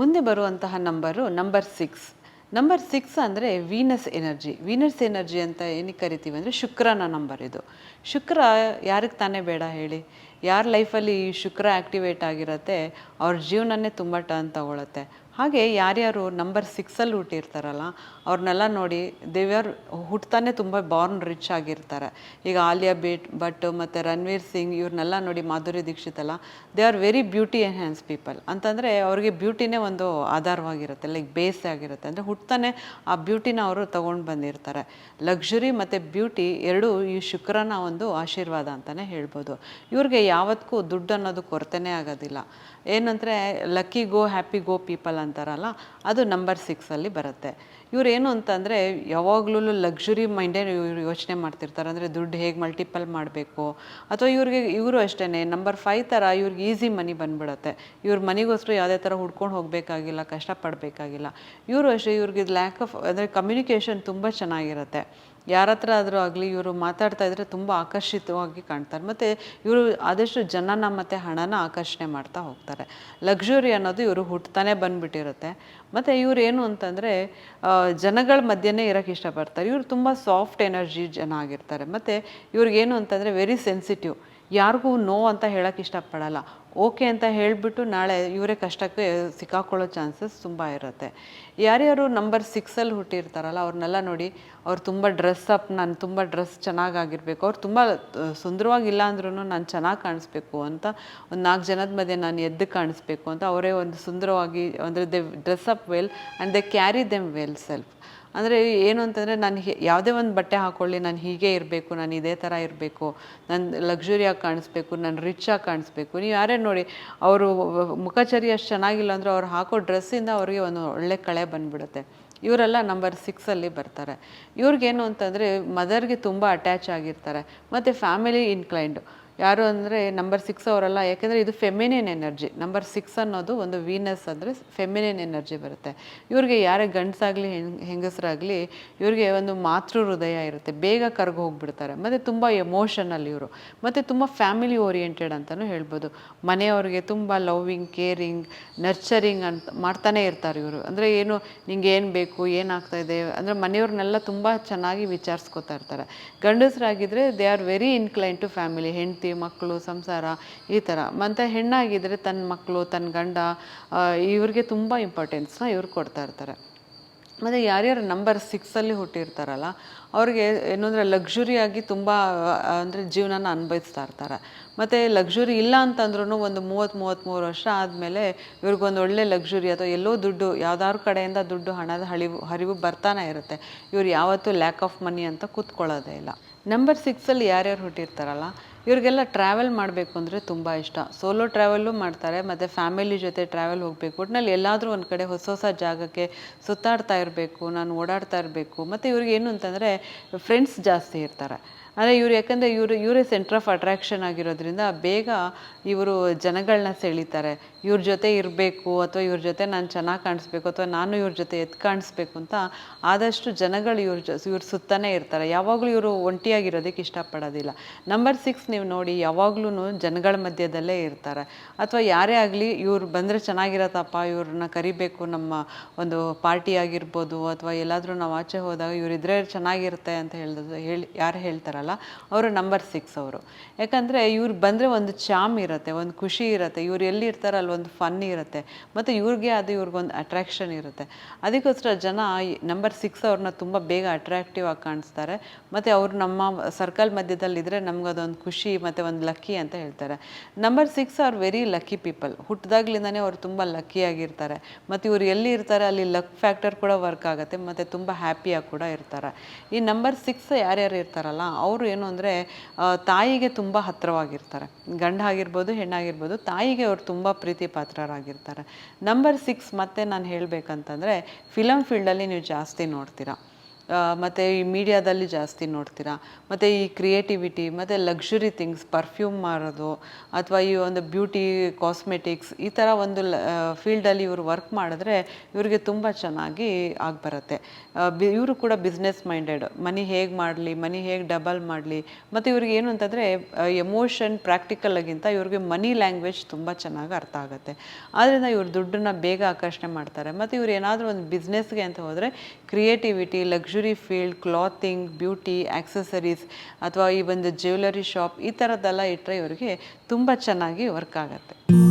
ಮುಂದೆ ಬರುವಂತಹ number 6. Number 6 ಅಂದರೆ ವೀನಸ್ ಎನರ್ಜಿ. ವೀನಸ್ ಎನರ್ಜಿ ಅಂತ ಏನಕ್ಕೆ ಕರಿತೀವಿ ಅಂದರೆ ಶುಕ್ರನ ನಂಬರ್ ಇದು. ಶುಕ್ರ ಯಾರಿಗೆ ತಾನೇ ಬೇಡ ಹೇಳಿ? ಯಾರ ಲೈಫಲ್ಲಿ ಈ ಶುಕ್ರ ಆ್ಯಕ್ಟಿವೇಟ್ ಆಗಿರುತ್ತೆ ಅವ್ರ ಜೀವನನೇ ತುಂಬ ಟರ್ನ್ ತಗೊಳುತ್ತೆ. ಹಾಗೆ ಯಾರ್ಯಾರು ನಂಬರ್ 6ಅಲ್ಲಿ ಹುಟ್ಟಿರ್ತಾರಲ್ಲ ಅವ್ರನ್ನೆಲ್ಲ ನೋಡಿ ದೇವ್ಯಾರ್ ಹುಟ್ಟತಾನೆ ತುಂಬ ಬಾರ್ನ್ ರಿಚ್ ಆಗಿರ್ತಾರೆ. ಈಗ ಆಲಿಯಾ ಭಟ್ ಮತ್ತು ರಣವೀರ್ ಸಿಂಗ್ ಇವ್ರನ್ನೆಲ್ಲ ನೋಡಿ, ಮಾಧುರಿ ದೀಕ್ಷಿತ್ ಎಲ್ಲ, they are very beauty enhance people. ಅಂತಂದರೆ ಅವ್ರಿಗೆ ಬ್ಯೂಟಿನೇ ಒಂದು ಆಧಾರವಾಗಿರುತ್ತೆ, ಲೈಕ್ ಬೇಸ್ ಆಗಿರುತ್ತೆ. ಅಂದರೆ ಹುಟ್ಟತಾನೆ ಆ ಬ್ಯೂಟಿನ ಅವರು ತೊಗೊಂಡು ಬಂದಿರ್ತಾರೆ. ಲಕ್ಸುರಿ ಮತ್ತು ಬ್ಯೂಟಿ ಎರಡೂ ಈ ಶುಕ್ರನ ಒಂದು ಆಶೀರ್ವಾದ ಅಂತಲೇ ಹೇಳ್ಬೋದು. ಇವ್ರಿಗೆ ಯಾವತ್ತೂ ದುಡ್ಡು ಅನ್ನೋದು ಕೊರತೆನೇ ಆಗೋದಿಲ್ಲ. ಏನಂದರೆ ಲಕ್ಕಿ ಗೋ ಹ್ಯಾಪಿ ಗೋ ಪೀಪಲ್ ಅಂತಾರಲ್ಲ, ಅದು ನಂಬರ್ 6ಅಲ್ಲಿ ಬರುತ್ತೆ. ಇವರೇನು ಅಂತಂದರೆ ಯಾವಾಗಲೂ ಲಕ್ಸುರಿ ಮೈಂಡೇ ಇವರು ಯೋಚನೆ ಮಾಡ್ತಿರ್ತಾರೆ. ಅಂದರೆ ದುಡ್ಡು ಹೇಗೆ ಮಲ್ಟಿಪಲ್ ಮಾಡಬೇಕು, ಅಥವಾ ಇವರು ಅಷ್ಟೇ ನಂಬರ್ 5 ಥರ ಇವ್ರಿಗೆ ಈಸಿ ಮನಿ ಬಂದ್ಬಿಡುತ್ತೆ. ಇವ್ರ ಮನಿಗೋಸ್ಕರ ಯಾವುದೇ ಥರ ಹುಡ್ಕೊಂಡು ಹೋಗಬೇಕಾಗಿಲ್ಲ, ಕಷ್ಟಪಡಬೇಕಾಗಿಲ್ಲ. ಇವರು ಅಷ್ಟೇ, ಇವ್ರಿಗೆ ಲ್ಯಾಕ್ ಆಫ್ ಅಂದರೆ ಕಮ್ಯುನಿಕೇಷನ್ ತುಂಬ ಚೆನ್ನಾಗಿರುತ್ತೆ. ಯಾರ ಹತ್ರ ಆದರೂ ಆಗಲಿ ಇವರು ಮಾತಾಡ್ತಾ ಇದ್ದರೆ ತುಂಬ ಆಕರ್ಷಿತವಾಗಿ ಕಾಣ್ತಾರೆ. ಮತ್ತು ಇವರು ಆದಷ್ಟು ಜನನ ಮತ್ತು ಹಣನ ಆಕರ್ಷಣೆ ಮಾಡ್ತಾ ಹೋಗ್ತಾರೆ. ಲಕ್ಸುರಿ ಅನ್ನೋದು ಇವರು ಹುಟ್ಟತಾನೆ ಬಂದುಬಿಟ್ಟಿರುತ್ತೆ. ಮತ್ತು ಇವ್ರು ಏನು ಅಂತಂದರೆ ಜನಗಳ ಮಧ್ಯೆನೇ ಇರೋಕ್ಕೆ ಇಷ್ಟಪಡ್ತಾರೆ. ಇವರು ತುಂಬ ಸಾಫ್ಟ್ ಎನರ್ಜಿ ಜನ ಆಗಿರ್ತಾರೆ. ಮತ್ತು ಇವ್ರಿಗೇನು ಅಂತಂದರೆ ವೆರಿ ಸೆನ್ಸಿಟಿವ್. ಯಾರಿಗೂ ನೋ ಅಂತ ಹೇಳೋಕ್ಕೆ ಇಷ್ಟಪಡಲ್ಲ. ಓಕೆ ಅಂತ ಹೇಳಿಬಿಟ್ಟು ನಾಳೆ ಇವರೇ ಕಷ್ಟಕ್ಕೆ ಸಿಕ್ಕಾಕೊಳ್ಳೋ ಚಾನ್ಸಸ್ ತುಂಬ ಇರುತ್ತೆ. ಯಾರ್ಯಾರು ನಂಬರ್ 6ಅಲ್ಲಿ ಹುಟ್ಟಿರ್ತಾರಲ್ಲ ಅವ್ರನ್ನೆಲ್ಲ ನೋಡಿ, ಅವ್ರು ತುಂಬ ನಾನು ತುಂಬ ಡ್ರೆಸ್ ಚೆನ್ನಾಗಾಗಿರ್ಬೇಕು, ಅವ್ರು ತುಂಬ ಸುಂದರವಾಗಿಲ್ಲ ಅಂದ್ರೂ ನಾನು ಚೆನ್ನಾಗಿ ಕಾಣಿಸ್ಬೇಕು ಅಂತ, ಒಂದು 4 ಜನದ ಮಧ್ಯೆ ನಾನು ಎದ್ದು ಕಾಣಿಸ್ಬೇಕು ಅಂತ ಅವರೇ ಒಂದು ಸುಂದರವಾಗಿ, ಅಂದರೆ they dress up well and they carry them well self. ಅಂದರೆ ಏನು ಅಂತಂದರೆ ನಾನು ಯಾವುದೇ ಒಂದು ಬಟ್ಟೆ ಹಾಕ್ಕೊಳ್ಳಿ, ನಾನು ಹೀಗೆ ಇರಬೇಕು, ನಾನು ಇದೇ ಥರ ಇರಬೇಕು, ನಾನು ಲಕ್ಸುರಿಯಾಗಿ ಕಾಣಿಸ್ಬೇಕು, ನಾನು ರಿಚಾಗಿ ಕಾಣಿಸ್ಬೇಕು. ನೀವು ಯಾರೇ ನೋಡಿ, ಅವರು ಮುಖಚರಿ ಅಷ್ಟು ಚೆನ್ನಾಗಿಲ್ಲ ಅಂದರೆ ಅವ್ರು ಹಾಕೋ ಡ್ರೆಸ್ಸಿಂದ ಅವ್ರಿಗೆ ಒಂದು ಒಳ್ಳೆ ಕಳೆ ಬಂದುಬಿಡುತ್ತೆ. ಇವರೆಲ್ಲ ನಂಬರ್ 6ಅಲ್ಲಿ ಬರ್ತಾರೆ. ಇವ್ರಿಗೇನು ಅಂತಂದರೆ ಮದರ್ಗೆ ತುಂಬ ಅಟ್ಯಾಚ್ ಆಗಿರ್ತಾರೆ. ಮತ್ತು ಫ್ಯಾಮಿಲಿ ಇನ್ಕ್ಲೈನ್ಡು. ಯಾರು ಅಂದರೆ ನಂಬರ್ 6 ಅವರೆಲ್ಲ, ಯಾಕೆಂದರೆ ಇದು ಫೆಮಿನಿನ್ ಎನರ್ಜಿ. ನಂಬರ್ 6 ಅನ್ನೋದು ಒಂದು ವೀನಸ್ ಅಂದರೆ ಫೆಮಿನಿನ್ ಎನರ್ಜಿ ಬರುತ್ತೆ. ಇವ್ರಿಗೆ ಯಾರೇ ಗಂಡಸಾಗಲಿ ಹೆಂಗಸರಾಗಲಿ ಇವ್ರಿಗೆ ಒಂದು ಮಾತೃ ಹೃದಯ ಇರುತ್ತೆ, ಬೇಗ ಕರ್ಗೆ ಹೋಗ್ಬಿಡ್ತಾರೆ. ಮತ್ತು ತುಂಬ ಎಮೋಷನಲ್ ಇವರು, ಮತ್ತು ತುಂಬ ಫ್ಯಾಮಿಲಿ ಓರಿಯೆಂಟೆಡ್ ಅಂತಲೂ ಹೇಳ್ಬೋದು. ಮನೆಯವ್ರಿಗೆ ತುಂಬ ಲವ್ವಿಂಗ್, ಕೇರಿಂಗ್, ನರ್ಚರಿಂಗ್ ಅಂತ ಮಾಡ್ತಾನೆ ಇರ್ತಾರೆ ಇವರು. ಅಂದರೆ ಏನು ನಿಂಗೆ ಏನು ಬೇಕು, ಏನಾಗ್ತಾಯಿದೆ ಅಂದರೆ ಮನೆಯವ್ರನ್ನೆಲ್ಲ ತುಂಬ ಚೆನ್ನಾಗಿ ವಿಚಾರಿಸ್ಕೊತಾ ಇರ್ತಾರೆ. ಗಂಡಸರಾಗಿದ್ದರೆ they are very incline to family, ಹೆಂಡತಿ, ಮಕ್ಕಳು, ಸಂಸಾರ ಈ ಥರ. ಮತ್ತು ಹೆಣ್ಣಾಗಿದ್ದರೆ ತನ್ನ ಮಕ್ಕಳು, ತನ್ನ ಗಂಡ, ಇವ್ರಿಗೆ ತುಂಬ ಇಂಪಾರ್ಟೆನ್ಸ್ನ ಇವ್ರು ಕೊಡ್ತಾ ಇರ್ತಾರೆ. ಮತ್ತು ಯಾರ್ಯಾರು ನಂಬರ್ 6ಅಲ್ಲಿ ಹುಟ್ಟಿರ್ತಾರಲ್ಲ ಅವ್ರಿಗೆ ಏನು ಅಂದರೆ ಲಕ್ಸುರಿಯಾಗಿ ತುಂಬ ಅಂದರೆ ಜೀವನನ ಅನುಭವಿಸ್ತಾ ಇರ್ತಾರೆ. ಮತ್ತು ಲಕ್ಸುರಿ ಇಲ್ಲ ಅಂತಂದ್ರೂ ಒಂದು 30-33 ವರ್ಷ ಆದಮೇಲೆ ಇವ್ರಿಗೊಂದು ಒಳ್ಳೆ ಲಕ್ಸುರಿ ಅಥವಾ ಎಲ್ಲೋ ದುಡ್ಡು ಯಾವುದಾದ್ರು ಕಡೆಯಿಂದ ದುಡ್ಡು, ಹಣದ ಹರಿವು ಬರ್ತಾನೆ ಇರುತ್ತೆ. ಇವ್ರು ಯಾವತ್ತೂ ಲ್ಯಾಕ್ ಆಫ್ ಮನಿ ಅಂತ ಕೂತ್ಕೊಳ್ಳೋದೇ ಇಲ್ಲ. ನಂಬರ್ 6ಅಲ್ಲಿ ಯಾರ್ಯಾರು ಹುಟ್ಟಿರ್ತಾರಲ್ಲ ಇವ್ರಿಗೆಲ್ಲ ಟ್ರಾವೆಲ್ ಮಾಡಬೇಕು ಅಂದರೆ ತುಂಬ ಇಷ್ಟ. ಸೋಲೋ ಟ್ರಾವೆಲ್ಲು ಮಾಡ್ತಾರೆ, ಮತ್ತು ಫ್ಯಾಮಿಲಿ ಜೊತೆ ಟ್ರಾವೆಲ್ ಹೋಗಬೇಕು. ಒಟ್ಟಿನಲ್ಲಿ ಎಲ್ಲಾದರೂ ಒಂದು ಕಡೆ ಹೊಸ ಹೊಸ ಜಾಗಕ್ಕೆ ಸುತ್ತಾಡ್ತಾ ಇರಬೇಕು, ನಾನು ಓಡಾಡ್ತಾ ಇರಬೇಕು. ಮತ್ತು ಇವ್ರಿಗೆ ಏನು ಅಂತಂದರೆ ಫ್ರೆಂಡ್ಸ್ ಜಾಸ್ತಿ ಇರ್ತಾರೆ. ಅಂದರೆ ಇವ್ರು ಯಾಕಂದರೆ ಇವರೇ ಸೆಂಟ್ರ್ ಆಫ್ ಅಟ್ರ್ಯಾಕ್ಷನ್ ಆಗಿರೋದ್ರಿಂದ ಬೇಗ ಇವರು ಜನಗಳನ್ನ ಸೆಳೀತಾರೆ. ಇವ್ರ ಜೊತೆ ಇರಬೇಕು, ಅಥವಾ ಇವ್ರ ಜೊತೆ ನಾನು ಚೆನ್ನಾಗಿ ಕಾಣಿಸ್ಬೇಕು, ಅಥವಾ ನಾನು ಇವ್ರ ಜೊತೆ ಎದ್ದು ಕಾಣಿಸ್ಬೇಕು ಅಂತ ಆದಷ್ಟು ಜನಗಳು ಇವ್ರ ಸುತ್ತಾನೇ ಇರ್ತಾರೆ. ಯಾವಾಗಲೂ ಇವರು ಒಂಟಿಯಾಗಿರೋದಕ್ಕೆ ಇಷ್ಟಪಡೋದಿಲ್ಲ. ನಂಬರ್ 6 ನೀವು ನೋಡಿ ಯಾವಾಗ್ಲೂ ಜನಗಳ ಮಧ್ಯದಲ್ಲೇ ಇರ್ತಾರೆ. ಅಥವಾ ಯಾರೇ ಆಗಲಿ ಇವ್ರು ಬಂದರೆ ಚೆನ್ನಾಗಿರತ್ತಪ್ಪ, ಇವ್ರನ್ನ ಕರಿಬೇಕು, ನಮ್ಮ ಒಂದು ಪಾರ್ಟಿ ಆಗಿರ್ಬೋದು, ಅಥವಾ ಎಲ್ಲಾದರೂ ನಾವು ಆಚೆ ಹೋದಾಗ ಇವರಿದ್ರೆ ಚೆನ್ನಾಗಿರುತ್ತೆ ಅಂತ ಯಾರು ಹೇಳ್ತಾರಲ್ಲ ಅವರು ನಂಬರ್ 6 ಅವರು. ಯಾಕಂದರೆ ಇವ್ರು ಬಂದರೆ ಒಂದು ಚಾಮ್ ಇರುತ್ತೆ, ಒಂದು ಖುಷಿ ಇರುತ್ತೆ. ಇವ್ರು ಎಲ್ಲಿ ಇರ್ತಾರೆ ಅಲ್ಲಿ ಒಂದು ಫನ್ ಇರುತ್ತೆ, ಮತ್ತು ಇವ್ರಿಗೊಂದು ಅಟ್ರ್ಯಾಕ್ಷನ್ ಇರುತ್ತೆ. ಅದಕ್ಕೋಸ್ಕರ ಜನ ನಂಬರ್ 6 ಅವ್ರನ್ನ ತುಂಬ ಬೇಗ ಅಟ್ರ್ಯಾಕ್ಟಿವ್ ಆಗಿ ಕಾಣಿಸ್ತಾರೆ. ಮತ್ತು ಅವ್ರು ನಮ್ಮ ಸರ್ಕಲ್ ಮಧ್ಯದಲ್ಲಿದ್ದರೆ ನಮ್ಗದೊಂದು ಖುಷಿ ಮತ್ತು ಒಂದು ಲಕ್ಕಿ ಅಂತ ಹೇಳ್ತಾರೆ. Number 6 are very lucky people. ಹುಟ್ಟಿದಾಗ್ಲಿಂದನೇ ಅವ್ರು ತುಂಬ ಲಕ್ಕಿಯಾಗಿರ್ತಾರೆ. ಮತ್ತು ಇವ್ರು ಎಲ್ಲಿ ಇರ್ತಾರೆ ಅಲ್ಲಿ ಲಕ್ ಫ್ಯಾಕ್ಟರ್ ಕೂಡ ವರ್ಕ್ ಆಗುತ್ತೆ, ಮತ್ತು ತುಂಬ ಹ್ಯಾಪಿಯಾಗಿ ಕೂಡ ಇರ್ತಾರೆ. ಈ ನಂಬರ್ 6 ಯಾರ್ಯಾರು ಇರ್ತಾರಲ್ಲ ಅವರು ಏನು ಅಂದರೆ ತಾಯಿಗೆ ತುಂಬ ಹತ್ತಿರವಾಗಿರ್ತಾರೆ. ಗಂಡ ಆಗಿರ್ಬೋದು, ಹೆಣ್ಣಾಗಿರ್ಬೋದು, ತಾಯಿಗೆ ಅವ್ರು ತುಂಬ ಪ್ರೀತಿ ಪಾತ್ರರಾಗಿರ್ತಾರೆ. ನಂಬರ್ 6 ಮತ್ತೆ ನಾನು ಹೇಳಬೇಕಂತಂದರೆ ಫಿಲಮ್ ಫೀಲ್ಡಲ್ಲಿ ನೀವು ಜಾಸ್ತಿ ನೋಡ್ತೀರಾ. ಮತ್ತು ಈ ಮೀಡಿಯಾದಲ್ಲಿ ಜಾಸ್ತಿ ನೋಡ್ತೀರಾ. ಮತ್ತು ಈ ಕ್ರಿಯೇಟಿವಿಟಿ ಮತ್ತು ಲಕ್ಸುರಿ ಥಿಂಗ್ಸ್, ಪರ್ಫ್ಯೂಮ್ ಮಾರೋದು ಅಥವಾ ಈ ಒಂದು ಬ್ಯೂಟಿ, ಕಾಸ್ಮೆಟಿಕ್ಸ್ ಈ ಥರ ಒಂದು ಫೀಲ್ಡಲ್ಲಿ ಇವರು ವರ್ಕ್ ಮಾಡಿದ್ರೆ ಇವ್ರಿಗೆ ತುಂಬ ಚೆನ್ನಾಗಿ ಆಗಿಬರುತ್ತೆ. ಇವರು ಕೂಡ ಬಿಸ್ನೆಸ್ ಮೈಂಡೆಡ್, ಮನಿ ಹೇಗೆ ಮಾಡಲಿ, ಮನಿ ಹೇಗೆ ಡಬಲ್ ಮಾಡಲಿ. ಮತ್ತು ಇವ್ರಿಗೆ ಏನು ಅಂತಂದರೆ ಎಮೋಷನ್ ಪ್ರಾಕ್ಟಿಕಲ್ಗಿಂತ ಇವ್ರಿಗೆ ಮನಿ ಲ್ಯಾಂಗ್ವೇಜ್ ತುಂಬ ಚೆನ್ನಾಗಿ ಅರ್ಥ ಆಗುತ್ತೆ. ಆದ್ದರಿಂದ ಇವ್ರು ದುಡ್ಡನ್ನ ಬೇಗ ಆಕರ್ಷಣೆ ಮಾಡ್ತಾರೆ. ಮತ್ತು ಇವ್ರು ಏನಾದರೂ ಒಂದು ಬಿಸ್ನೆಸ್ಗೆ ಅಂತ ಹೋದರೆ creativity, luxury field, clothing, beauty, accessories ಅಥವಾ ಈ ಒಂದು ಜ್ಯುವೆಲರಿ ಶಾಪ್ ಈ ಥರದ್ದೆಲ್ಲ ಇಟ್ಟರೆ ಇವರಿಗೆ ತುಂಬ ಚೆನ್ನಾಗಿ ವರ್ಕ್ ಆಗುತ್ತೆ.